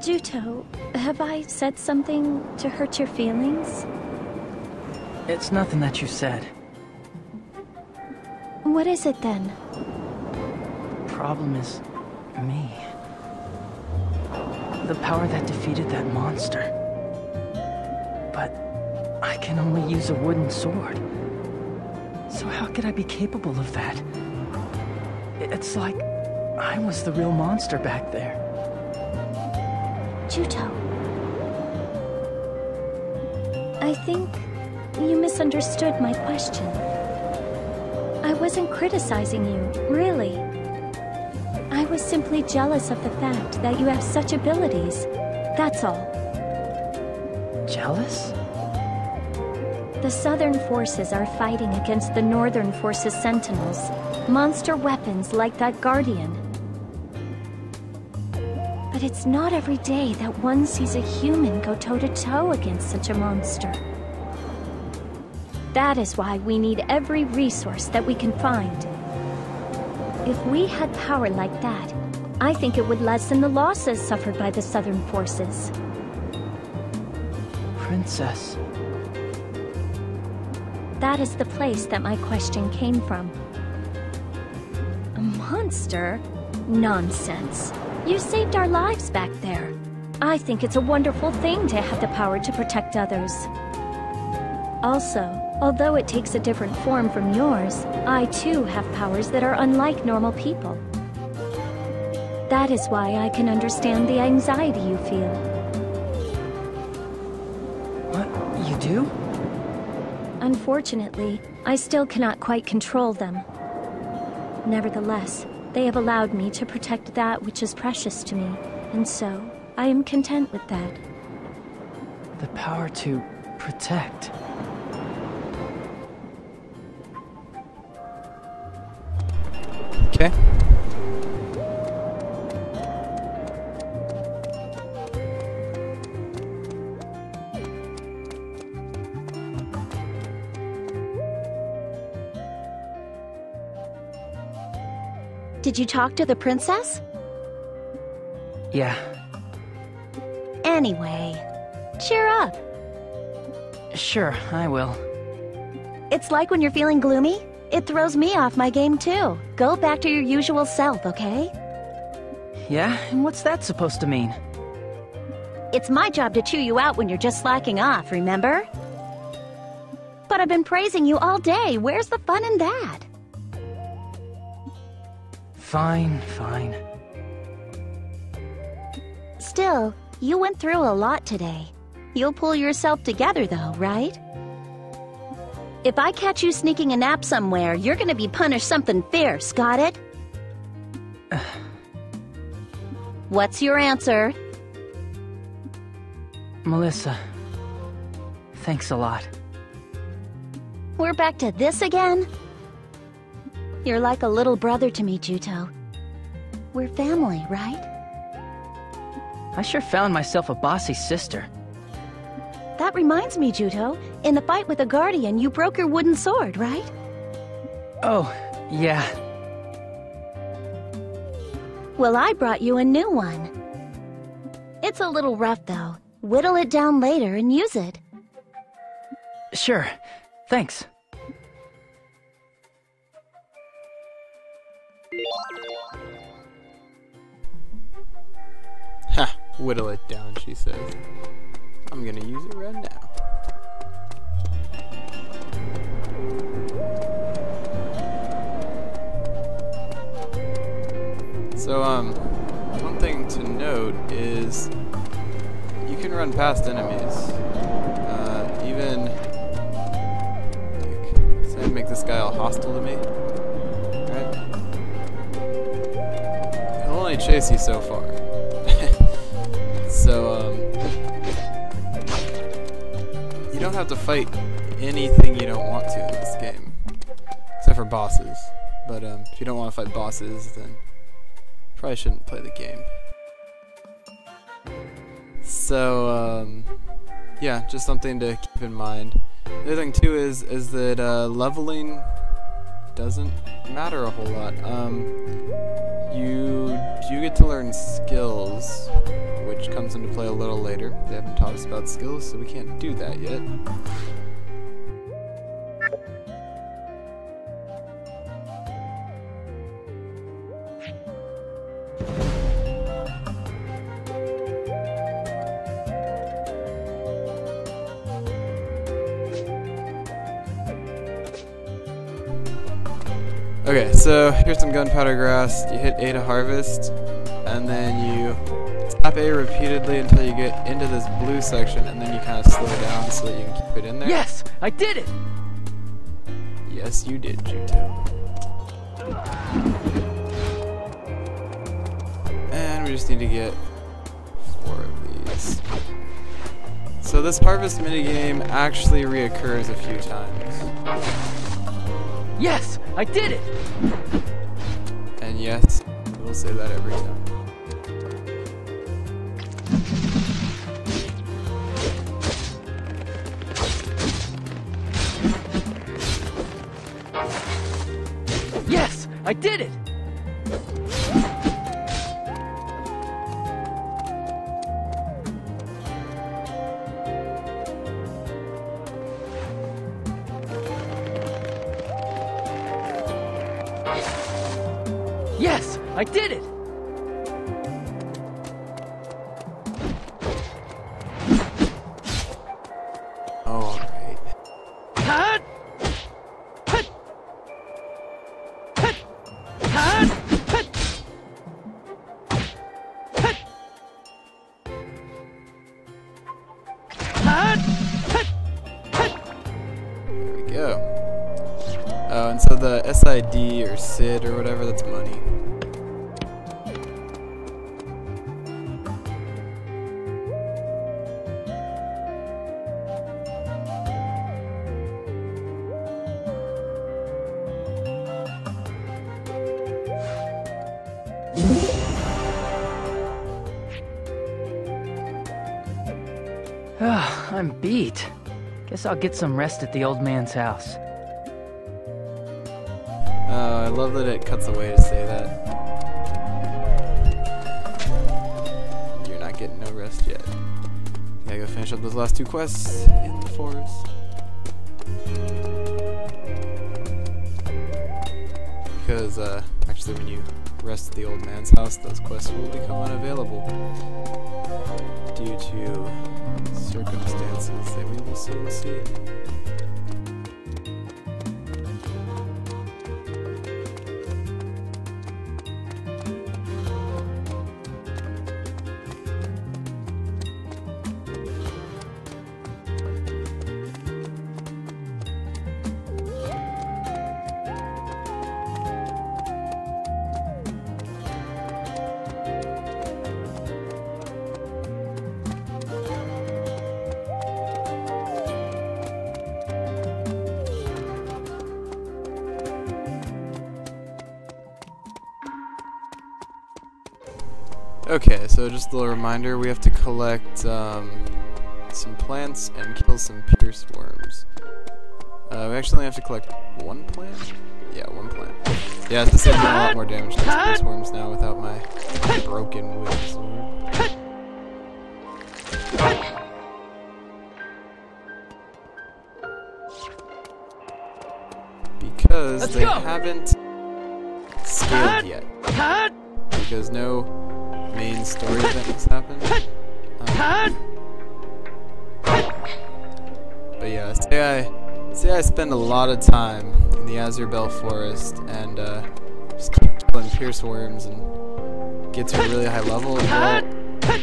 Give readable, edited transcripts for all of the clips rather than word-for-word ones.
Juto, have I said something to hurt your feelings? It's nothing that you said. What is it then? Problem is me. The power that defeated that monster. But I can only use a wooden sword. So how could I be capable of that? It's like I was the real monster back there. Juto. I think you misunderstood my question. I wasn't criticizing you, really. I was simply jealous of the fact that you have such abilities. That's all. Jealous? The Southern forces are fighting against the Northern forces' sentinels. Monster weapons like that Guardian. But it's not every day that one sees a human go toe-to-toe against such a monster. That is why we need every resource that we can find. If we had power like that, I think it would lessen the losses suffered by the Southern forces. Princess. That is the place that my question came from. A monster? Nonsense. You saved our lives back there. I think it's a wonderful thing to have the power to protect others. Also, although it takes a different form from yours, I too have powers that are unlike normal people. That is why I can understand the anxiety you feel. What? You do? Unfortunately, I still cannot quite control them. Nevertheless, they have allowed me to protect that which is precious to me, and so I am content with that. The power to protect. Okay. Did you talk to the princess? Yeah. Anyway, cheer up. Sure, I will. It's like when you're feeling gloomy, it throws me off my game too. Go back to your usual self, okay? Yeah? And what's that supposed to mean? It's my job to cheer you out when you're just slacking off, remember? But I've been praising you all day. Where's the fun in that? Fine, fine. Still, you went through a lot today. You'll pull yourself together though, right? If I catch you sneaking a nap somewhere, you're gonna be punished something fierce, got it? What's your answer? Melissa, thanks a lot. We're back to this again? You're like a little brother to me, Juto. We're family, right? I sure found myself a bossy sister. That reminds me, Juto. In the fight with the Guardian, you broke your wooden sword, right? Oh, yeah. Well, I brought you a new one. It's a little rough, though. Whittle it down later and use it. Sure. Thanks. Ha! Whittle it down, she says. I'm gonna use it right now. So, one thing to note is you can run past enemies. Even like, say I make this guy all hostile to me. Right? He'll only chase you so far. So, you don't have to fight anything you don't want to in this game. Except for bosses. But, if you don't want to fight bosses, then probably shouldn't play the game. So, yeah, just something to keep in mind. The other thing, too, is that, leveling doesn't matter a whole lot. You do get to learn skills, which comes into play a little later. They haven't taught us about skills, so we can't do that yet. Okay, so here's some gunpowder grass. You hit A to harvest, and then you tap A repeatedly until you get into this blue section, and then you kind of slow down so that you can keep it in there. Yes, I did it! Yes, you did, Juto. And we just need to get 4 of these. So this harvest minigame actually reoccurs a few times. Yes, I did it! And yes, we'll say that every time. Yes, I did it! Yes, I did it! Oh, alright. Hut! Hut! Hut! Hut! Hut! Hut! Hut! Hut! Hut! There we go. Oh, and so the SID or SID or whatever, that's money. I'm beat. Guess I'll get some rest at the old man's house. I love that it cuts away to say that. You're not getting no rest yet. Gotta go finish up those last 2 quests in the forest. Because, actually when you rest at the old man's house, those quests will become unavailable. Due to circumstances that we will soon see. Okay, so just a little reminder, we have to collect some plants and kill some pierce worms. We actually only have to collect 1 plant? Yeah, 1 plant. Yeah, it's the same, doing a lot more damage to these pierce worms now without my broken wood sword. Because they haven't scaled yet. Because no main story event has happened. But yeah, say I spend a lot of time in the Azure Bell Forest and just keep killing pierce worms and get to a really high level. Well,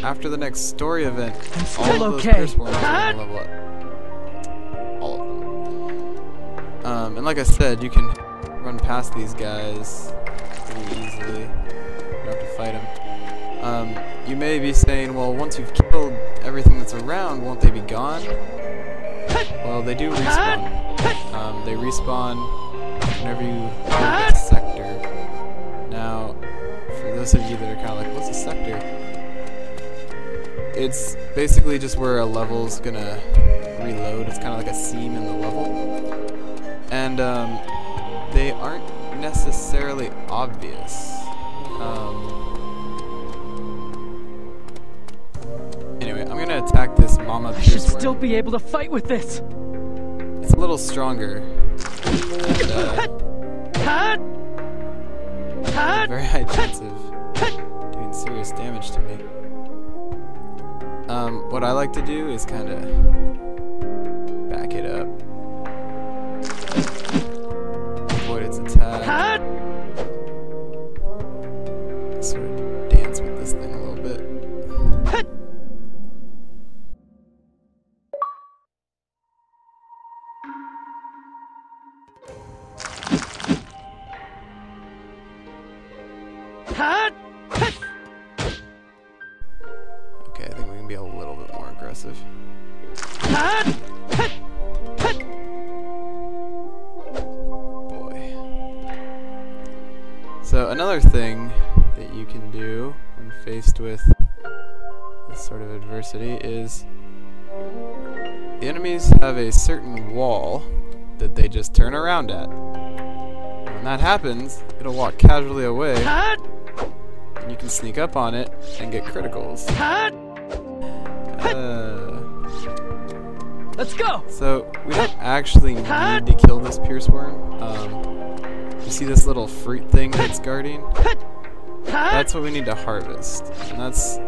after the next story event, all of those pierce worms are gonna level up. All of them. And like I said, you can run past these guys pretty easily. You don't have to fight them. You may be saying, well, once you've killed everything that's around, won't they be gone? Well, they do respawn. They respawn whenever you leave a sector. Now, for those of you that are kind of like, what's a sector? It's basically just where a level's gonna reload. It's kind of like a seam in the level. And they aren't necessarily obvious. should still be able to fight with this. It's a little stronger. And, very high chance of doing serious damage to me. What I like to do is kind of back it up. Avoid its attack. Sort of dance with this thing a little bit. Okay, I think we can be a little bit more aggressive. Boy. So another thing that you can do when faced with this sort of adversity is the enemies have a certain wall that they just turn around at. When that happens, it'll walk casually away, and you can sneak up on it and get criticals. Let's go! So, we don't actually need to kill this Pierce Worm. You see this little fruit thing that's guarding? That's what we need to harvest. And that's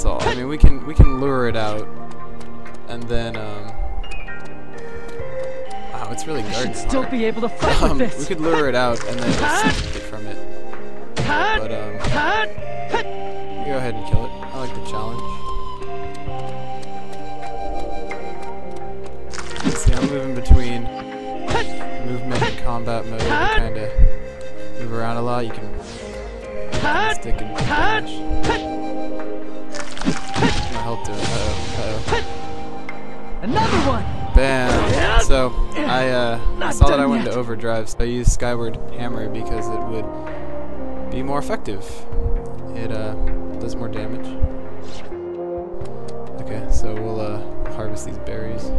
all. I mean, we can lure it out, and then, wow, it's really guarding. Should still be able to fight with this. We could lure it out and then just sneak it from it. But, you go ahead and kill it. I like the challenge. See, I'm moving between movement and combat mode to kind of move around a lot. You can stick and dash. My health to it. Uh-oh. Another one! Bam! So, I saw that I went into overdrive, so I used Skyward Hammer because it would be more effective. It does more damage. Okay, so we'll harvest these berries.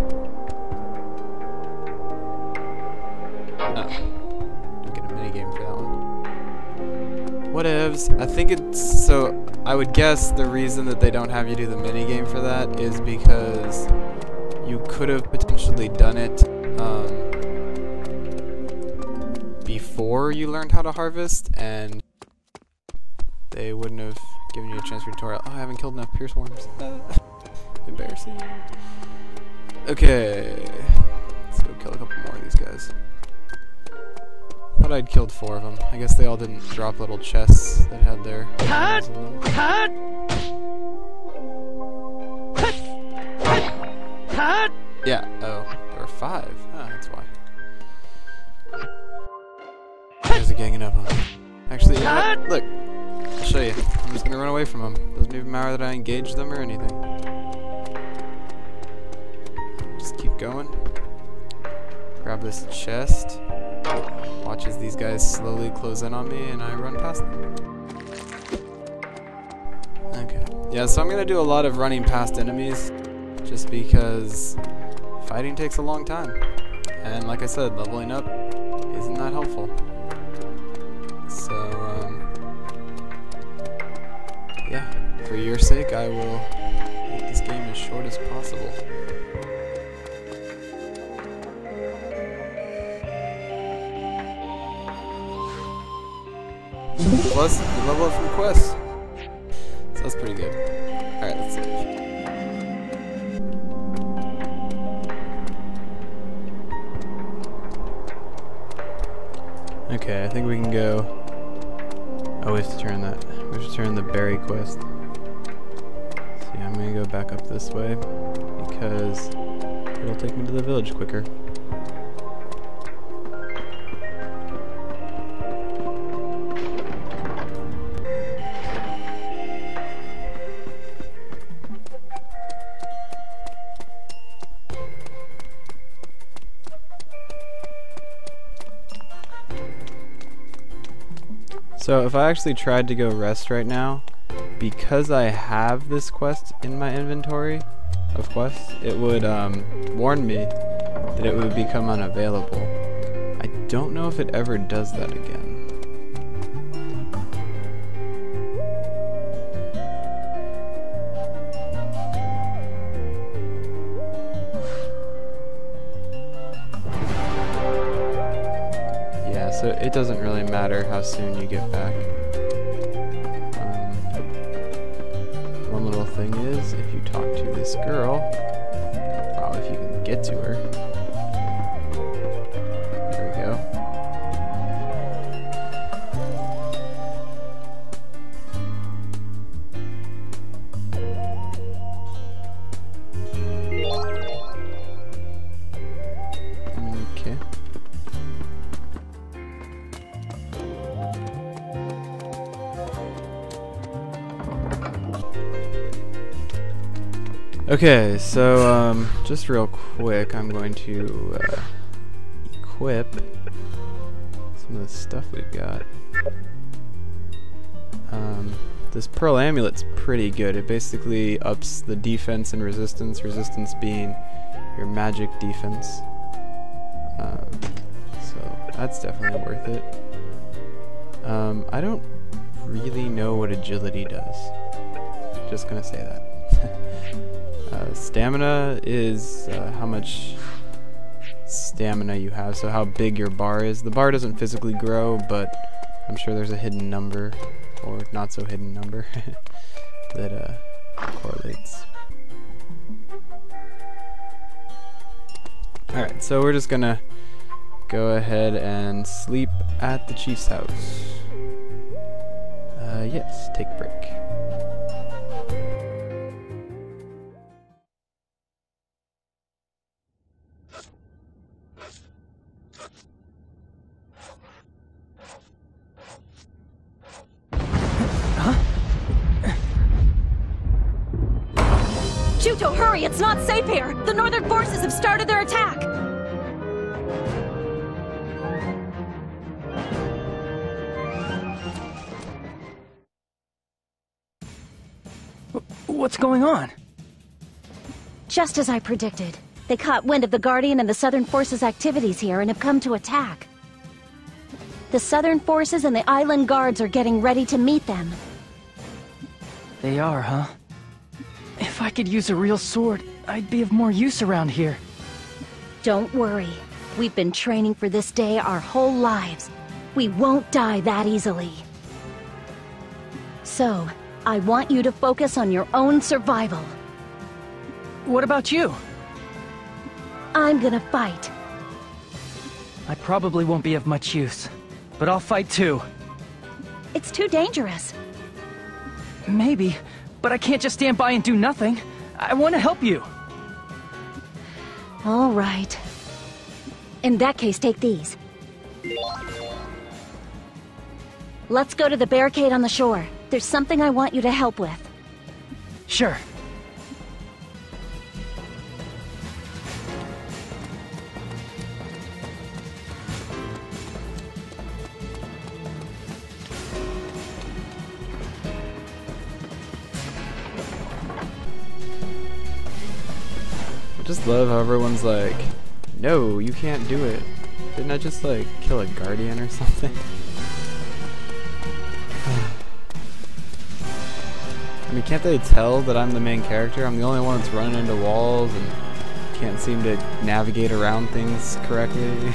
Don't get a minigame for that one. Whatevs. I think it's... So, I would guess the reason that they don't have you do the minigame for that is because you could have potentially done it before you learned how to harvest, and they wouldn't have given you a chance for tutorial. Oh, I haven't killed enough Pierce Worms. Embarrassing. Okay. Let's go kill a couple more of these guys. Thought I'd killed 4 of them. I guess they all didn't drop little chests that had their names in them. Yeah, oh, there were 5. Ah, that's why. You guys are ganging up on me. Actually, you know what? Look, I'll show you. I'm just gonna run away from them. Doesn't even matter that I engage them or anything. Just keep going. Grab this chest. Watch as these guys slowly close in on me and I run past them. Okay. Yeah, so I'm gonna do a lot of running past enemies just because fighting takes a long time. And like I said, leveling up isn't that helpful. So, yeah, for your sake, I will make this game as short as possible. Plus, you level up from quests. So that's pretty good. Alright, let's save. Okay, I think we can go... Oh, we have to turn that. We have to turn the berry quest. See, I'm gonna go back up this way because it'll take me to the village quicker. So if I actually tried to go rest right now, because I have this quest in my inventory of quests, it would warn me that it would become unavailable. I don't know if it ever does that again. doesn't really matter how soon you get back. One little thing is, if you talk to this girl, well, if you can get to her. There we go. Okay. Okay, so just real quick, I'm going to equip some of the stuff we've got. This Pearl Amulet's pretty good. It basically ups the defense and resistance, resistance being your magic defense. So that's definitely worth it. I don't really know what agility does. Just gonna say that. Stamina is how much stamina you have, so how big your bar is. The bar doesn't physically grow, but I'm sure there's a hidden number, or not so hidden number, that correlates. Alright, so we're just gonna go ahead and sleep at the chief's house. Yes, take a break. Shuto, hurry! It's not safe here! The northern forces have started their attack! What's going on? Just as I predicted. They caught wind of the Guardian and the Southern Forces' activities here and have come to attack. The Southern Forces and the Island Guards are getting ready to meet them. They are, huh? If I could use a real sword, I'd be of more use around here. Don't worry. We've been training for this day our whole lives. We won't die that easily. So, I want you to focus on your own survival. What about you? I'm gonna fight. I probably won't be of much use, but I'll fight too. It's too dangerous. Maybe, but I can't just stand by and do nothing. I want to help you. All right. In that case, take these. Let's go to the barricade on the shore. There's something I want you to help with. Sure. I just love how everyone's like, no, you can't do it. Didn't I just like kill a guardian or something? I mean, can't they tell that I'm the main character? I'm the only one that's running into walls and can't seem to navigate around things correctly.